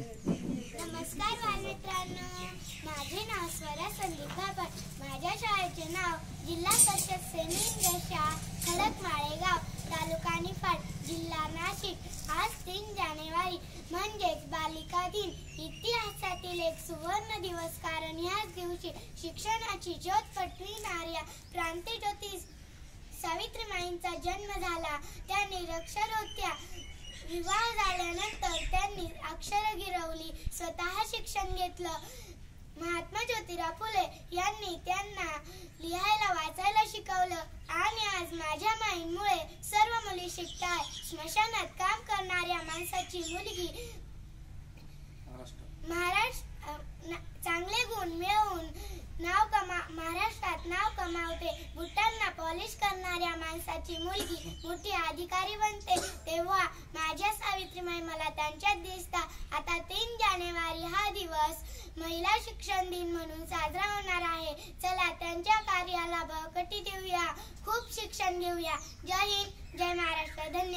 नमस्कार बालमित्रांनो, माझे नाव स्वरा संदीप भापट. माझ्या शाळेचे नाव जिल्हा परिषद सेमी इंग्लिश शाळा खडकमाळेगाव, तालुका निफाड, जिल्हा नाशिक. आज 3 जानेवारी म्हणजेच बालिका दिन. इतिहासातील एक सुवर्ण दिवस, कारण याच दिवशी शिक्षणाची ज्योत पेटविणाऱ्या क्रांतिज्योती सावित्रीबाईंचा जन्म झाला. त्या निरक्षर होत्या. विवाह झाल्यानंतर त्यांनी अक्षर गिरवली, स्वतः शिक्षण घेतलं. महात्मा ज्योतिराव फुले यांनी त्यांना लिहायला वाचायला शिकवलं आणि आज माझ्या माईंमुळे सर्व मुली शिकतात. स्मशानात काम करणाऱ्या माणसाची मुलगी चांगले गुण मिळवून महाराष्ट्रात नाव कमावते. बुटांना पॉलिश करणाऱ्या माणसाची मुलगी मोठी अधिकारी बनते. तेव्हा माझ्या सावित्रीबाई मला त्यांच्यात दिसतात. आता 3 जानेवारी हा दिवस महिला शिक्षण दिन म्हणून साजरा होणार आहे. चला त्यांच्या कार्याला बळकटी देऊया, खूप शिक्षण घेऊया. जय हिंद, जय महाराष्ट्र. धन्यवाद.